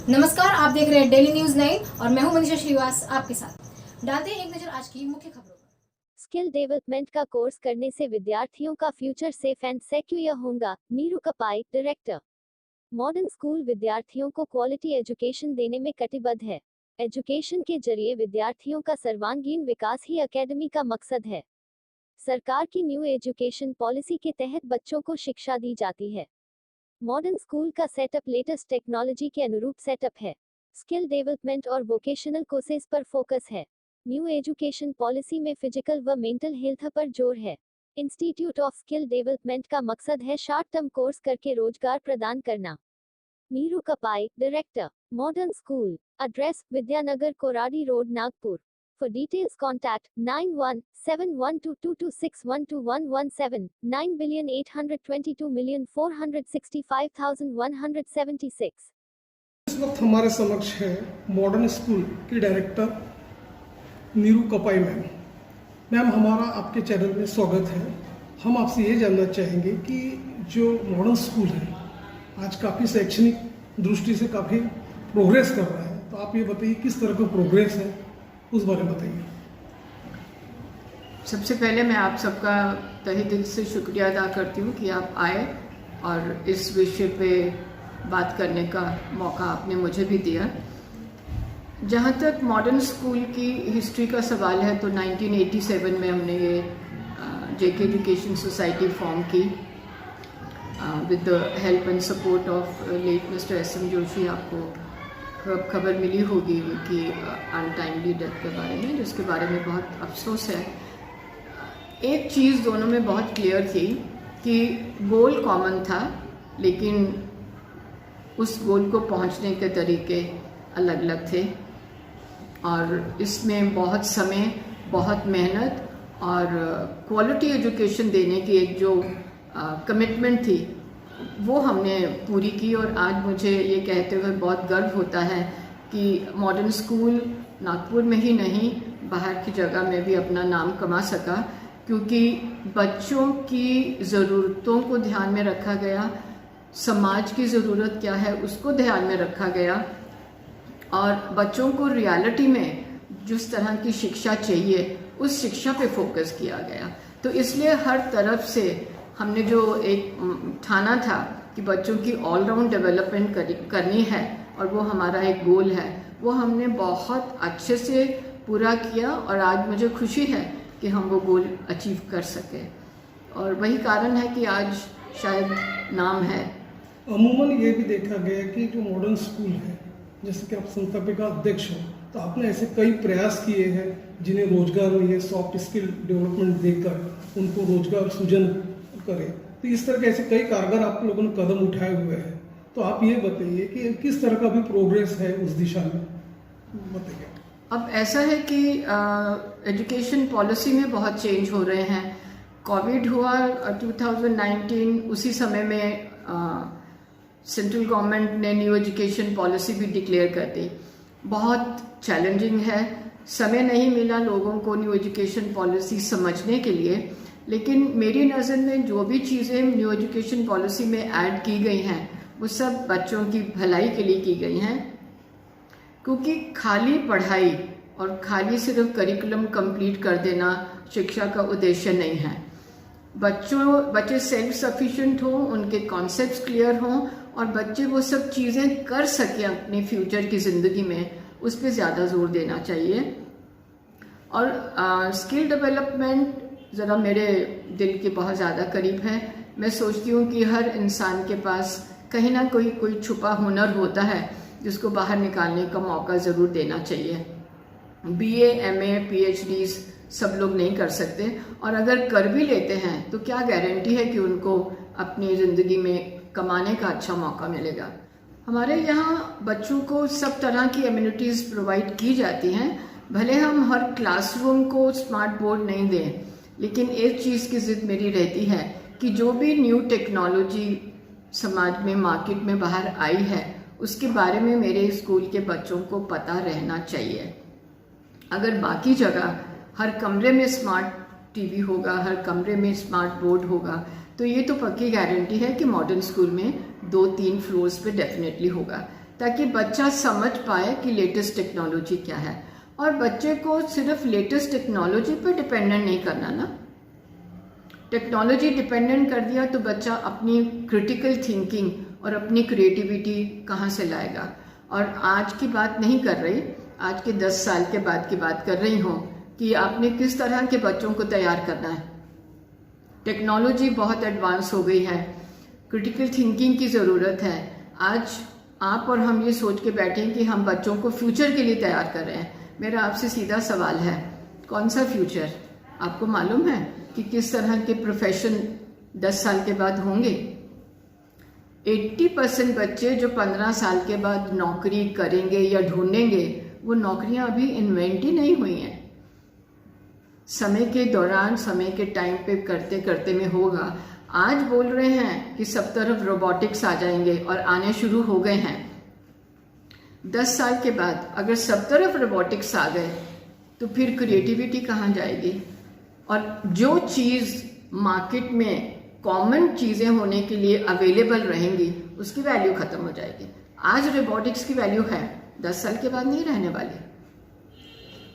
नमस्कार, आप देख रहे हैं डेली न्यूज 9 और मैं हूं मनीषा श्रीवास आपके साथ। डालते हैं एक नजर आज की मुख्य खबरों पर। स्किल डेवलपमेंट का कोर्स करने से विद्यार्थियों का फ्यूचर सेफ एंड सिक्योर होगा, Neeru Kapai, director. Modern school विद्यार्थियों को क्वालिटी एजुकेशन देने में कटिबद्ध है। एजुकेशन के जरिए विद्यार्थियों का सर्वांगीण विकास ही एकेडमी का मकसद है। सरकार की न्यू एजुकेशन पॉलिसी के तहत बच्चों को शिक्षा दी जाती है। मॉडर्न स्कूल का सेटअप लेटेस्ट टेक्नोलॉजी के अनुरूप सेटअप है। स्किल डेवलपमेंट और वोकेशनल कोर्सेज पर फोकस है। न्यू एजुकेशन पॉलिसी में फिजिकल व मेंटल हेल्थ पर जोर है। इंस्टीट्यूट ऑफ स्किल डेवलपमेंट का मकसद है शॉर्ट टर्म कोर्स करके रोजगार प्रदान करना। Neeru Kapai, director, modern school. Address, Vidyanagar, Koradi road, Nagpur. For details contact 91712226121117 9,822,465,176। इस वक्त हमारे समक्ष है मॉडर्न स्कूल की director Neeru Kapai ma'am. Ma'am, हमारा आपके चैनल में स्वागत है। हम आपसे ये जानना चाहेंगे कि जो मॉडर्न स्कूल है आज काफ़ी शैक्षणिक दृष्टि से काफ़ी प्रोग्रेस कर रहा है, तो आप ये बताइए किस तरह का प्रोग्रेस है, उस बारे में बताइए। सबसे पहले मैं आप सबका तहे दिल से शुक्रिया अदा करती हूँ कि आप आए और इस विषय पे बात करने का मौका आपने मुझे भी दिया। जहाँ तक मॉडर्न स्कूल की हिस्ट्री का सवाल है तो 1987 में हमने ये जेके एजुकेशन सोसाइटी फॉर्म की with the help and support of late mister S M. Joshi. आपको खबर मिली होगी कि अनटाइमली डेथ के बारे में, जिसके बारे में बहुत अफसोस है। एक चीज़ दोनों में बहुत क्लियर थी कि गोल कॉमन था, लेकिन उस गोल को पहुंचने के तरीके अलग अलग थे और इसमें बहुत समय, बहुत मेहनत और क्वालिटी एजुकेशन देने की एक जो कमिटमेंट थी वो हमने पूरी की। और आज मुझे ये कहते हुए बहुत गर्व होता है कि मॉडर्न स्कूल नागपुर में ही नहीं, बाहर की जगह में भी अपना नाम कमा सका, क्योंकि बच्चों की ज़रूरतों को ध्यान में रखा गया, समाज की ज़रूरत क्या है उसको ध्यान में रखा गया और बच्चों को रियलिटी में जिस तरह की शिक्षा चाहिए उस शिक्षा पे फोकस किया गया। तो इसलिए हर तरफ से हमने जो एक ठाना था कि बच्चों की ऑलराउंड डेवलपमेंट करनी है और वो हमारा एक गोल है, वो हमने बहुत अच्छे से पूरा किया और आज मुझे खुशी है कि हम वो गोल अचीव कर सके और वही कारण है कि आज शायद नाम है। अमूमन ये भी देखा गया कि जो मॉडर्न स्कूल है, जैसे कि आप संस्थापिका अध्यक्ष हो, तो आपने ऐसे कई प्रयास किए हैं जिन्हें रोजगार नहीं है, सॉफ्ट स्किल डेवलपमेंट देकर उनको रोजगार सृजन करें। तो इस तरह के ऐसे कई कारगर आप लोगों ने कदम उठाए हुए हैं, तो आप ये बताइए कि किस तरह का भी प्रोग्रेस है उस दिशा में, बताइए। अब ऐसा है कि एजुकेशन पॉलिसी में बहुत चेंज हो रहे हैं। कोविड हुआ 2019, उसी समय में सेंट्रल गवर्नमेंट ने न्यू एजुकेशन पॉलिसी भी डिक्लेयर कर दी। बहुत चैलेंजिंग है, समय नहीं मिला लोगों को न्यू एजुकेशन पॉलिसी समझने के लिए, लेकिन मेरी नज़र में जो भी चीज़ें न्यू एजुकेशन पॉलिसी में ऐड की गई हैं वो सब बच्चों की भलाई के लिए की गई हैं, क्योंकि खाली पढ़ाई और खाली सिर्फ करिकुलम कंप्लीट कर देना शिक्षा का उद्देश्य नहीं है। बच्चे सेल्फ सफिशिएंट हों, उनके कॉन्सेप्ट्स क्लियर हों और बच्चे वो सब चीज़ें कर सकें अपने फ्यूचर की ज़िंदगी में, उस पर ज़्यादा जोर देना चाहिए। और स्किल डेवलपमेंट ज़रा मेरे दिल के बहुत ज़्यादा करीब है। मैं सोचती हूँ कि हर इंसान के पास कहीं ना कोई छुपा हुनर होता है जिसको बाहर निकालने का मौका ज़रूर देना चाहिए। BA, MA, PhDs सब लोग नहीं कर सकते और अगर कर भी लेते हैं तो क्या गारंटी है कि उनको अपनी ज़िंदगी में कमाने का अच्छा मौका मिलेगा। हमारे यहाँ बच्चों को सब तरह की एम्यूनिटीज़ प्रोवाइड की जाती हैं। भले हम हर क्लासरूम को स्मार्ट बोर्ड नहीं दें, लेकिन एक चीज़ की ज़िद मेरी रहती है कि जो भी न्यू टेक्नोलॉजी समाज में, मार्केट में बाहर आई है, उसके बारे में मेरे स्कूल के बच्चों को पता रहना चाहिए। अगर बाकी जगह हर कमरे में स्मार्ट टीवी होगा, हर कमरे में स्मार्ट बोर्ड होगा, तो ये तो पक्की गारंटी है कि मॉडर्न स्कूल में 2-3 फ्लोर्स पे डेफिनेटली होगा, ताकि बच्चा समझ पाए कि लेटेस्ट टेक्नोलॉजी क्या है। और बच्चे को सिर्फ लेटेस्ट टेक्नोलॉजी पर डिपेंडेंट नहीं करना ना। टेक्नोलॉजी डिपेंडेंट कर दिया तो बच्चा अपनी क्रिटिकल थिंकिंग और अपनी क्रिएटिविटी कहाँ से लाएगा। और आज की बात नहीं कर रही, आज के 10 साल के बाद की बात कर रही हूँ कि आपने किस तरह के बच्चों को तैयार करना है। टेक्नोलॉजी बहुत एडवांस हो गई है, क्रिटिकल थिंकिंग की ज़रूरत है। आज आप और हम ये सोच के बैठे हैं कि हम बच्चों को फ्यूचर के लिए तैयार कर रहे हैं। मेरा आपसे सीधा सवाल है, कौन सा फ्यूचर? आपको मालूम है कि किस तरह के प्रोफेशन 10 साल के बाद होंगे? 80% बच्चे जो 15 साल के बाद नौकरी करेंगे या ढूंढेंगे, वो नौकरियां अभी इन्वेंट ही नहीं हुई हैं। समय के दौरान, समय के टाइम पे करते करते में होगा। आज बोल रहे हैं कि सब तरफ रोबोटिक्स आ जाएंगे और आने शुरू हो गए हैं। 10 साल के बाद अगर सब तरफ रोबोटिक्स आ गए तो फिर क्रिएटिविटी कहाँ जाएगी? और जो चीज़ मार्केट में कॉमन चीज़ें होने के लिए अवेलेबल रहेंगी उसकी वैल्यू ख़त्म हो जाएगी। आज रोबोटिक्स की वैल्यू है, 10 साल के बाद नहीं रहने वाली।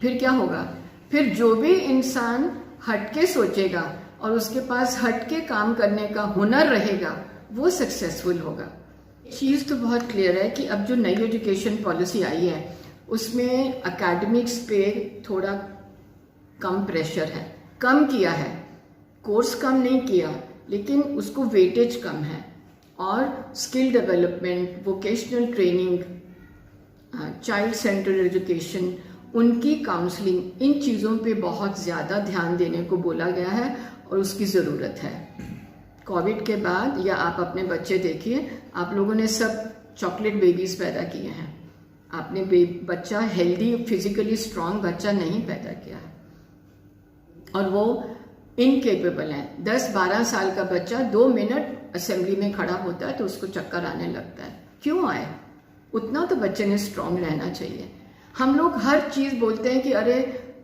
फिर क्या होगा? फिर जो भी इंसान हटके सोचेगा और उसके पास हटके काम करने का हुनर रहेगा वो सक्सेसफुल होगा। चीज़ तो बहुत क्लियर है कि अब जो नई एजुकेशन पॉलिसी आई है उसमें एकेडमिक्स पे थोड़ा कम प्रेशर है, कम किया है, कोर्स कम नहीं किया लेकिन उसको वेटेज कम है। और skill development, vocational training, child centred education, उनकी काउंसलिंग, इन चीज़ों पे बहुत ज़्यादा ध्यान देने को बोला गया है और उसकी ज़रूरत है। कोविड के बाद या आप अपने बच्चे देखिए, आप लोगों ने सब चॉकलेट बेबीज़ पैदा किए हैं। आपने बच्चा हेल्दी, फिजिकली स्ट्रांग बच्चा नहीं पैदा किया है और वो इनकेपेबल है। 10-12 साल का बच्चा 2 मिनट असेंबली में खड़ा होता है तो उसको चक्कर आने लगता है। क्यों आए? उतना तो बच्चे ने स्ट्रांग रहना चाहिए। हम लोग हर चीज़ बोलते हैं कि अरे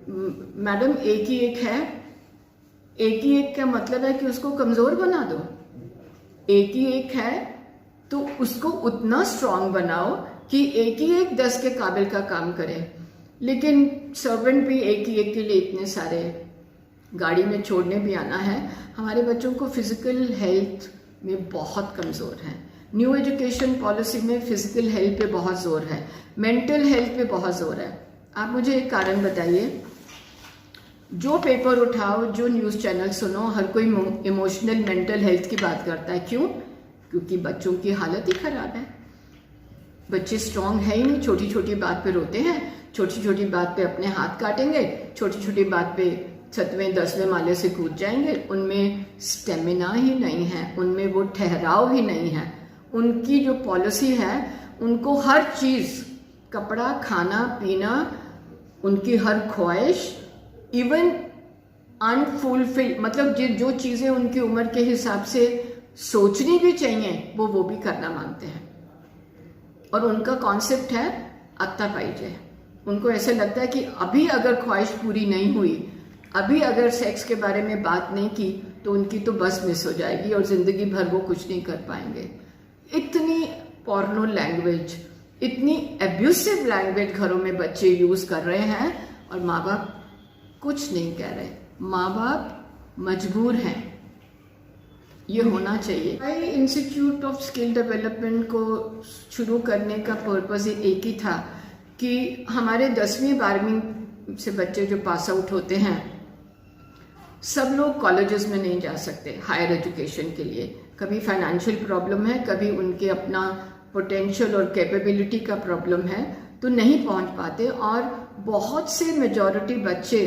मैडम एक ही एक है। एक ही एक का मतलब है कि उसको कमज़ोर बना दो। एक ही एक है तो उसको उतना स्ट्रांग बनाओ कि एक ही एक 10 के काबिल का काम करे। लेकिन सर्वेंट भी एक ही एक के लिए इतने सारे, गाड़ी में छोड़ने भी आना है। हमारे बच्चों को फिजिकल हेल्थ में बहुत कमज़ोर हैं। न्यू एजुकेशन पॉलिसी में फिजिकल हेल्थ पे बहुत जोर है, मेंटल हेल्थ पे बहुत जोर है। आप मुझे एक कारण बताइए, जो पेपर उठाओ, जो न्यूज़ चैनल सुनो, हर कोई इमोशनल मेंटल हेल्थ की बात करता है। क्यों? क्योंकि बच्चों की हालत ही खराब है। बच्चे स्ट्रांग है ही नहीं, छोटी छोटी बात पे रोते हैं, छोटी छोटी बात पे अपने हाथ काटेंगे, छोटी छोटी बात पे 7वें 10वें माले से कूद जाएंगे। उनमें स्टेमिना ही नहीं है, उनमें वो ठहराव ही नहीं है। उनकी जो पॉलिसी है, उनको हर चीज़, कपड़ा, खाना पीना, उनकी हर ख्वाहिश, इवन अनफुलफिल, मतलब जो चीज़ें उनकी उम्र के हिसाब से सोचनी भी चाहिए वो भी करना मांगते हैं। और उनका कॉन्सेप्ट है अत्ता पाइजे। उनको ऐसे लगता है कि अभी अगर ख्वाहिश पूरी नहीं हुई, अभी अगर सेक्स के बारे में बात नहीं की तो उनकी तो बस मिस हो जाएगी और ज़िंदगी भर वो कुछ नहीं कर पाएंगे। इतनी पोर्नो लैंग्वेज, इतनी एब्यूसिव लैंग्वेज घरों में बच्चे यूज़ कर रहे हैं और माँ बाप कुछ नहीं कह रहे। माँ बाप मजबूर हैं। ये होना चाहिए। इंस्टीट्यूट ऑफ स्किल डेवलपमेंट को शुरू करने का पर्पज़ एक ही था कि हमारे 10वीं 12वीं से बच्चे जो पास आउट होते हैं, सब लोग कॉलेजेस में नहीं जा सकते हायर एजुकेशन के लिए। कभी फाइनेंशियल प्रॉब्लम है, कभी उनके अपना पोटेंशियल और कैपेबिलिटी का प्रॉब्लम है, तो नहीं पहुंच पाते। और बहुत से मेजॉरिटी बच्चे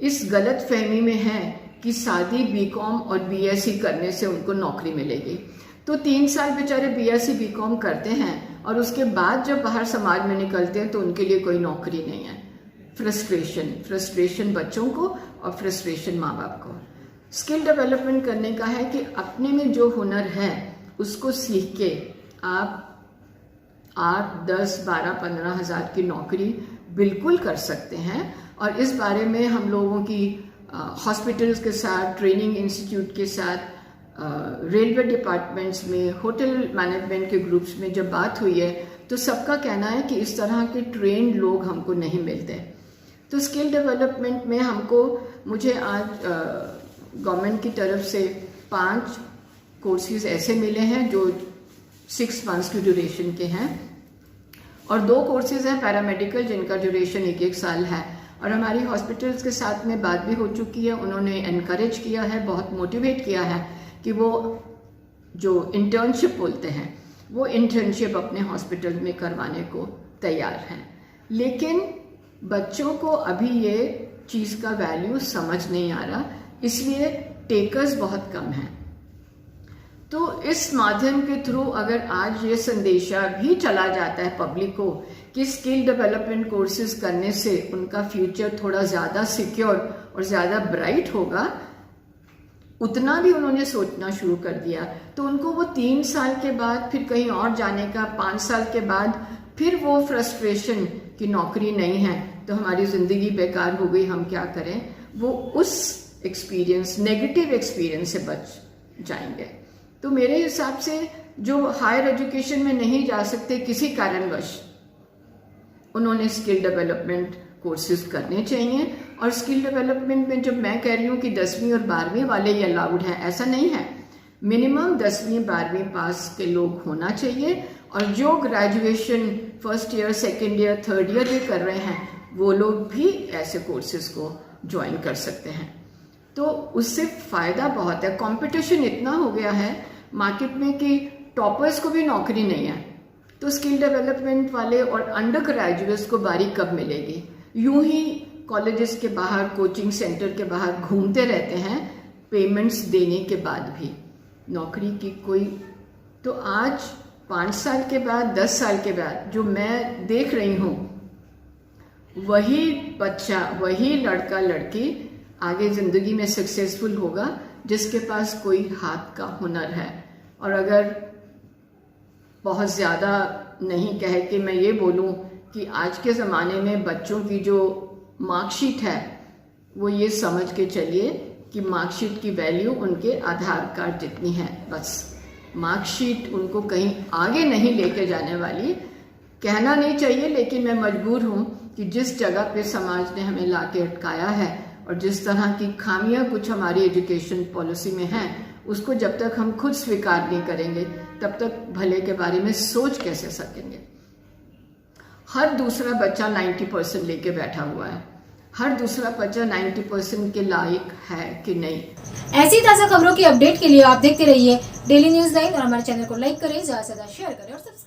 इस गलत फहमी में हैं कि शादी बीकॉम और बीएससी करने से उनको नौकरी मिलेगी। तो 3 साल बेचारे बीएससी बीकॉम करते हैं और उसके बाद जब बाहर समाज में निकलते हैं तो उनके लिए कोई नौकरी नहीं है। फ्रस्ट्रेशन बच्चों को और फ्रस्ट्रेशन माँ बाप को। स्किल डेवलपमेंट करने का है कि अपने में जो हुनर है उसको सीख के आप 8, 10, 12, 15 हज़ार की नौकरी बिल्कुल कर सकते हैं। और इस बारे में हम लोगों की हॉस्पिटल्स के साथ, ट्रेनिंग इंस्टीट्यूट के साथ रेलवे डिपार्टमेंट्स में, होटल मैनेजमेंट के ग्रुप्स में जब बात हुई है तो सबका कहना है कि इस तरह के ट्रेंड लोग हमको नहीं मिलते। तो स्किल डेवलपमेंट में मुझे आज गवर्नमेंट की तरफ से 5 कोर्सेज ऐसे मिले हैं जो 6 मंथ्स की ड्यूरेशन के हैं, और 2 कोर्सेज हैं पैरामेडिकल जिनका ड्यूरेशन 1-1 साल है। और हमारी हॉस्पिटल्स के साथ में बात भी हो चुकी है, उन्होंने एनकरेज किया है, बहुत मोटिवेट किया है कि वो जो इंटर्नशिप बोलते हैं वो इंटर्नशिप अपने हॉस्पिटल में करवाने को तैयार हैं। लेकिन बच्चों को अभी ये चीज़ का वैल्यू समझ नहीं आ रहा, इसलिए टेकर्स बहुत कम हैं। तो इस माध्यम के थ्रू अगर आज ये संदेशा भी चला जाता है पब्लिक को कि स्किल डेवलपमेंट कोर्सेज करने से उनका फ्यूचर थोड़ा ज़्यादा सिक्योर और ज़्यादा ब्राइट होगा, उतना भी उन्होंने सोचना शुरू कर दिया, तो उनको वो 3 साल के बाद फिर कहीं और जाने का, 5 साल के बाद फिर वो फ्रस्ट्रेशन कि नौकरी नहीं है तो हमारी ज़िंदगी बेकार हो गई, हम क्या करें, वो उस एक्सपीरियंस, नेगेटिव एक्सपीरियंस से बच जाएंगे। तो मेरे हिसाब से जो हायर एजुकेशन में नहीं जा सकते किसी कारणवश, उन्होंने स्किल डेवलपमेंट कोर्सेज करने चाहिए। और स्किल डेवलपमेंट में जब मैं कह रही हूँ कि 10वीं और 12वीं वाले ही अलाउड हैं, ऐसा नहीं है। मिनिमम 10वीं 12वीं पास के लोग होना चाहिए, और जो graduation 1st year 2nd year 3rd year भी कर रहे हैं वो लोग भी ऐसे कोर्सेज को ज्वाइन कर सकते हैं। तो उससे फ़ायदा बहुत है। कंपटीशन इतना हो गया है मार्केट में कि टॉपर्स को भी नौकरी नहीं है, तो स्किल डेवलपमेंट वाले और अंडर ग्रेजुएट्स को बारी कब मिलेगी? यूं ही कॉलेजेस के बाहर, कोचिंग सेंटर के बाहर घूमते रहते हैं पेमेंट्स देने के बाद भी, नौकरी की कोई। तो आज 5 साल के बाद, 10 साल के बाद जो मैं देख रही हूँ, वही बच्चा, वही लड़का लड़की आगे ज़िंदगी में सक्सेसफुल होगा जिसके पास कोई हाथ का हुनर है। और अगर बहुत ज़्यादा नहीं कहे कि मैं ये बोलूँ कि आज के ज़माने में बच्चों की जो मार्कशीट है वो ये समझ के चलिए कि मार्कशीट की वैल्यू उनके आधार कार्ड जितनी है, बस। मार्कशीट उनको कहीं आगे नहीं लेके जाने वाली। कहना नहीं चाहिए, लेकिन मैं मजबूर हूँ कि जिस जगह पे समाज ने हमें ला के अटकाया है और जिस तरह की खामियां कुछ हमारी एजुकेशन पॉलिसी में हैं, उसको जब तक हम खुद स्वीकार नहीं करेंगे तब तक भले के बारे में सोच कैसे सकेंगे। हर दूसरा बच्चा 90% लेके बैठा हुआ है, हर दूसरा बच्चा 90% के लायक है कि नहीं। ऐसी ताज़ा खबरों की अपडेट के लिए आप देखते रहिए डेली न्यूज़ 9 और हमारे चैनल को लाइक करें, ज़्यादा से ज़्यादा शेयर करें और सब्सक्राइब